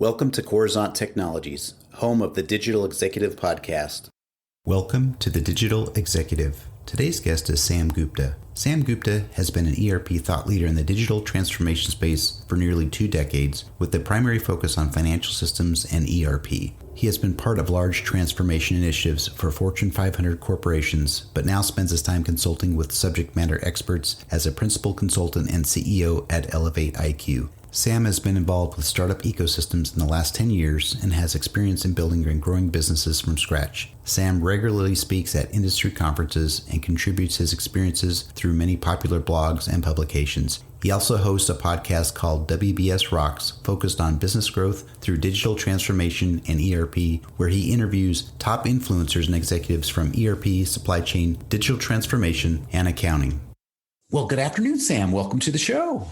Welcome to Coruzant Technologies, home of the Digital Executive Podcast. Welcome to the Digital Executive. Today's guest is Sam Gupta. Sam Gupta has been an ERP thought leader in the digital transformation space for nearly 2 decades, with the primary focus on financial systems and ERP. He has been part of large transformation initiatives for Fortune 500 corporations, but now spends his time consulting with subject matter experts as a principal consultant and CEO at ElevatIQ. Sam has been involved with startup ecosystems in the last 10 years and has experience in building and growing businesses from scratch. Sam regularly speaks at industry conferences and contributes his experiences through many popular blogs and publications. He also hosts a podcast called WBSRocks, focused on business growth through digital transformation and ERP, where he interviews top influencers and executives from ERP, supply chain, digital transformation, and accounting. Well, good afternoon, Sam. Welcome to the show.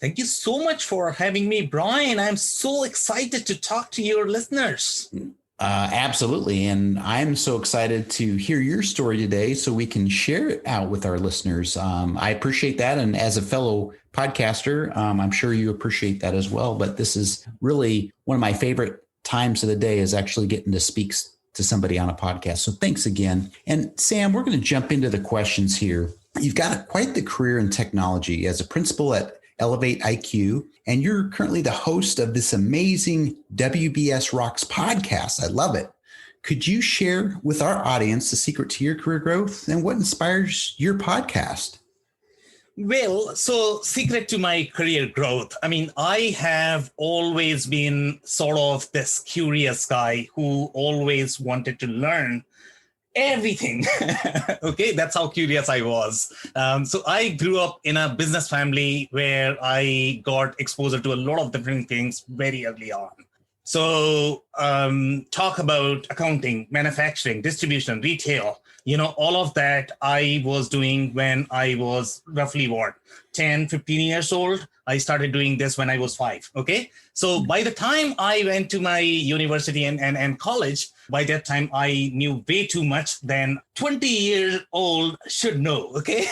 Thank you so much for having me, Brian. I'm so excited to talk to your listeners. Absolutely. And I'm so excited to hear your story today so we can share it out with our listeners. I appreciate that. And as a fellow podcaster, I'm sure you appreciate that as well. But this is really one of my favorite times of the day, is actually getting to speak to somebody on a podcast. So thanks again. And Sam, we're going to jump into the questions here. You've got quite the career in technology as a principal at ElevatIQ, and you're currently the host of this amazing WBSRocks podcast. I love it. Could you share with our audience the secret to your career growth and what inspires your podcast? Well, so secret to my career growth. I mean, I have always been sort of this curious guy who always wanted to learn everything. Okay, that's how curious I was. So I grew up in a business family where I got exposure to a lot of different things very early on. So talk about accounting, manufacturing, distribution, retail, all of that I was doing when I was roughly 10, 15 years old. I started doing this when I was 5. Okay. So by the time I went to my university and college, by that time I knew way too much than 20-year-old should know. Okay.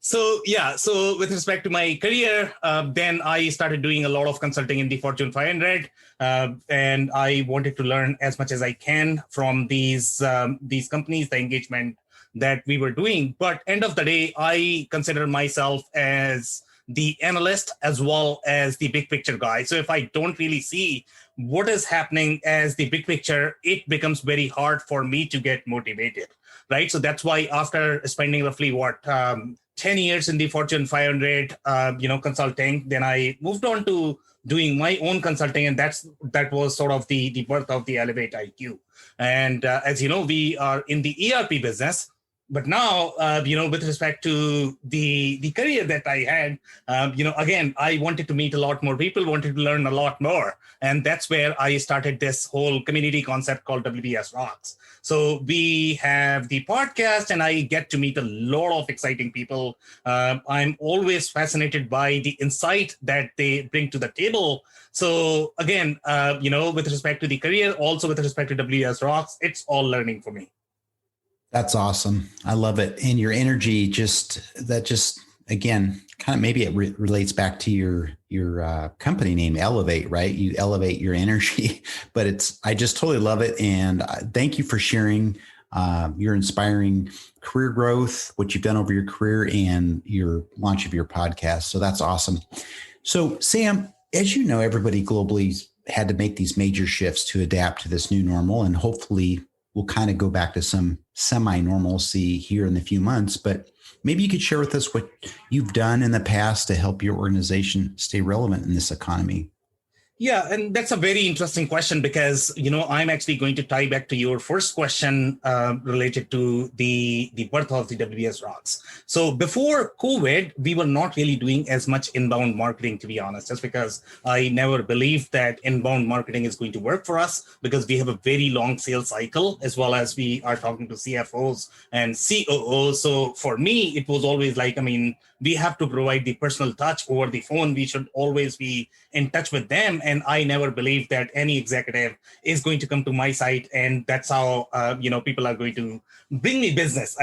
So with respect to my career, then I started doing a lot of consulting in the Fortune 500. And I wanted to learn as much as I can from these companies, the engagement that we were doing. But end of the day, I consider myself as the analyst as well as the big picture guy. So if I don't really see what is happening as the big picture, it becomes very hard for me to get motivated, right? So that's why after spending roughly 10 years in the Fortune 500, consulting, then I moved on to doing my own consulting, and that was sort of the birth of the ElevatIQ. And as you know, we are in the ERP business. But now, with respect to the career that I had, again, I wanted to meet a lot more people, wanted to learn a lot more. And that's where I started this whole community concept called WBSRocks. So we have the podcast, and I get to meet a lot of exciting people. I'm always fascinated by the insight that they bring to the table. So again, with respect to the career, also with respect to WBSRocks, it's all learning for me. That's awesome. I love it. And your energy again, kind of maybe it relates back to your company name, Elevate, right? You elevate your energy, but I just totally love it. And thank you for sharing your inspiring career growth, what you've done over your career, and your launch of your podcast. So that's awesome. So Sam, as you know, everybody globally had to make these major shifts to adapt to this new normal, and hopefully we'll kind of go back to some semi-normalcy here in a few months, but maybe you could share with us what you've done in the past to help your organization stay relevant in this economy. Yeah, and that's a very interesting question because, I'm actually going to tie back to your first question related to the birth of the WBSRocks. So before COVID, we were not really doing as much inbound marketing, to be honest, just because I never believed that inbound marketing is going to work for us because we have a very long sales cycle, as well as we are talking to CFOs and COOs. So for me, it was always like, we have to provide the personal touch over the phone. We should always be in touch with them. And I never believed that any executive is going to come to my site, and that's how people are going to bring me business.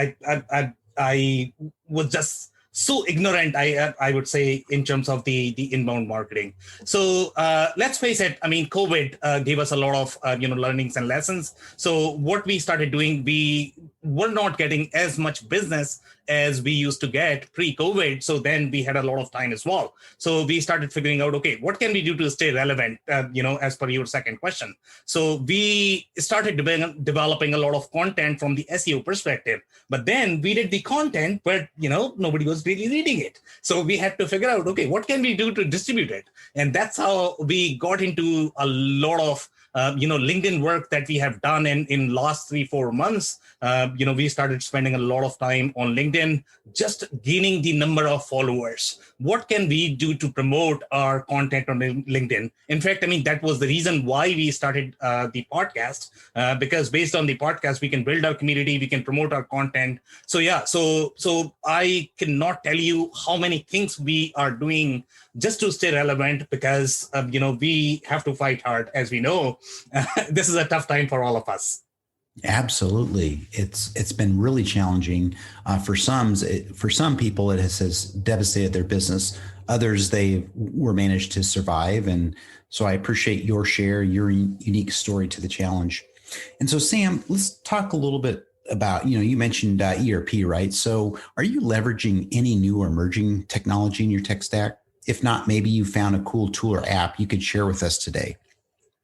I was just so ignorant, I would say, in terms of the inbound marketing. So let's face it. I mean, COVID gave us a lot of learnings and lessons. So what we started doing, we were not getting as much business as we used to get pre-COVID. So then we had a lot of time as well. So we started figuring out, okay, what can we do to stay relevant? As per your second question. So we started developing a lot of content from the SEO perspective. But then we did the content, but nobody was really reading it. So we had to figure out, okay, what can we do to distribute it? And that's how we got into a lot of LinkedIn work that we have done in last 3-4 months. We started spending a lot of time on LinkedIn, just gaining the number of followers. What can we do to promote our content on LinkedIn? In fact, I mean, that was the reason why we started the podcast, because based on the podcast, we can build our community, we can promote our content. So yeah, so I cannot tell you how many things we are doing just to stay relevant, because we have to fight hard, as we know. This is a tough time for all of us. Absolutely. It's been really challenging for some people. It has devastated their business. Others, they were managed to survive. And so I appreciate your share, your unique story to the challenge. And so, Sam, let's talk a little bit about, you mentioned ERP, right? So are you leveraging any new or emerging technology in your tech stack? If not, maybe you found a cool tool or app you could share with us today.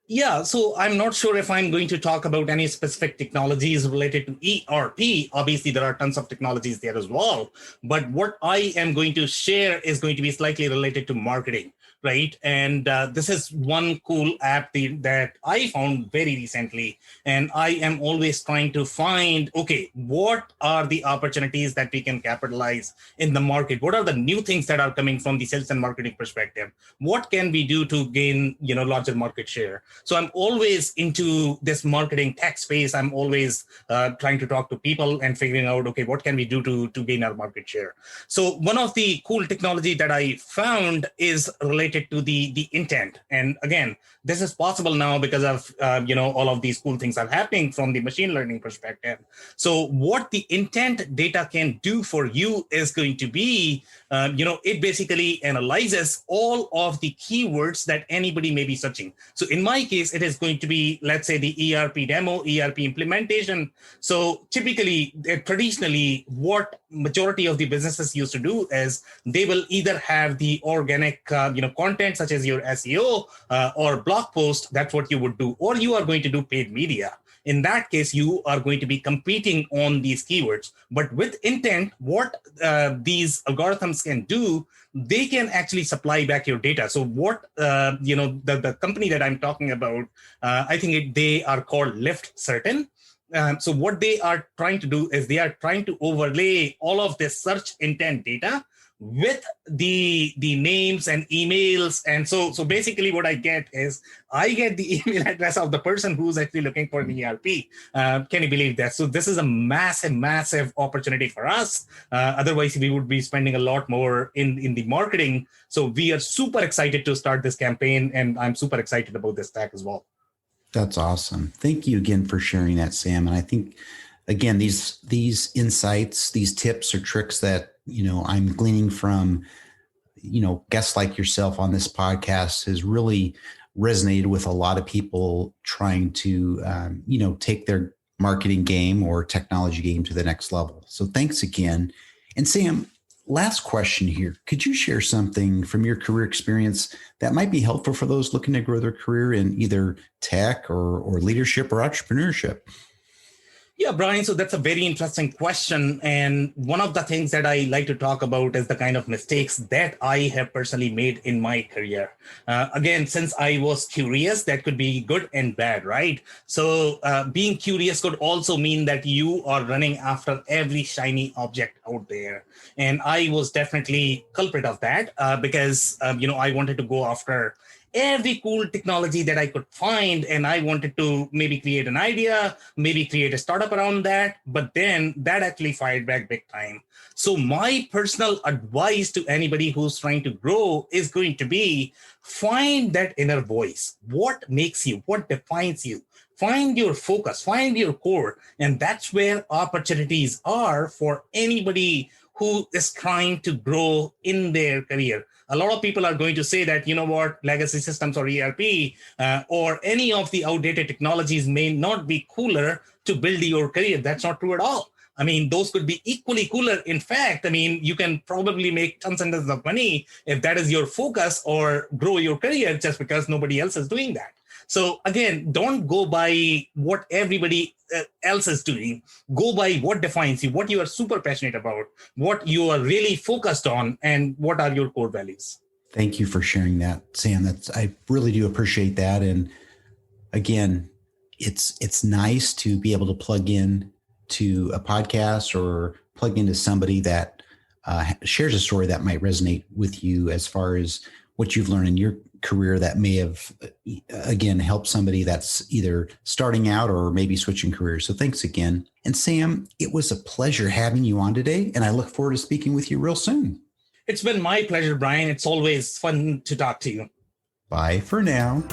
Yeah, so I'm not sure if I'm going to talk about any specific technologies related to ERP. Obviously, there are tons of technologies there as well. But what I am going to share is going to be slightly related to marketing, right? And this is one cool app that I found very recently. And I am always trying to find, okay, what are the opportunities that we can capitalize in the market? What are the new things that are coming from the sales and marketing perspective? What can we do to gain, larger market share? So I'm always into this marketing tech space. I'm always trying to talk to people and figuring out, okay, what can we do to gain our market share? So one of the cool technology that I found is related to the intent. And again, this is possible now because of, all of these cool things are happening from the machine learning perspective. So what the intent data can do for you is going to be, it basically analyzes all of the keywords that anybody may be searching. So in my case, it is going to be, let's say, the ERP demo, ERP implementation. So typically, traditionally, what majority of the businesses used to do is they will either have the organic, content such as your SEO or blog post. That's what you would do, or you are going to do paid media. In that case, you are going to be competing on these keywords. But with intent, what these algorithms can do, they can actually supply back your data. So what, the company that I'm talking about, I think they are called Lift Certain. So what they are trying to do is they are trying to overlay all of this search intent data with the names and emails. And so basically what I get is I get the email address of the person who's actually looking for an ERP. Can you believe that? So this is a massive opportunity for us. Otherwise, we would be spending a lot more in the marketing. So we are super excited to start this campaign, and I'm super excited about this stack as well. That's awesome. Thank you again for sharing that, Sam. And I think, again, these insights, these tips or tricks that, I'm gleaning from, guests like yourself on this podcast has really resonated with a lot of people trying to, take their marketing game or technology game to the next level. So thanks again. And Sam, last question here. Could you share something from your career experience that might be helpful for those looking to grow their career in either tech or leadership or entrepreneurship? Yeah, Brian, so that's a very interesting question. And one of the things that I like to talk about is the kind of mistakes that I have personally made in my career. Again, since I was curious, that could be good and bad, right? So being curious could also mean that you are running after every shiny object out there. And I was definitely culprit of that because, I wanted to go after every cool technology that I could find. And I wanted to maybe create an idea, maybe create a startup around that. But then that actually fired back big time. So my personal advice to anybody who's trying to grow is going to be find that inner voice. What makes you? What defines you? Find your focus, find your core. And that's where opportunities are for anybody who is trying to grow in their career. A lot of people are going to say that, you know what, legacy systems or ERP or any of the outdated technologies may not be cooler to build your career. That's not true at all. I mean, those could be equally cooler. In fact, I mean, you can probably make tons and tons of money if that is your focus or grow your career just because nobody else is doing that. So again, don't go by what everybody else is doing. Go by what defines you, what you are super passionate about, what you are really focused on, and what are your core values. Thank you for sharing that, Sam. I really do appreciate that. And again, it's nice to be able to plug in to a podcast or plug into somebody that shares a story that might resonate with you as far as what you've learned in your career that may have, again, helped somebody that's either starting out or maybe switching careers. So thanks again. And Sam, it was a pleasure having you on today, and I look forward to speaking with you real soon. It's been my pleasure, Brian. It's always fun to talk to you. Bye for now.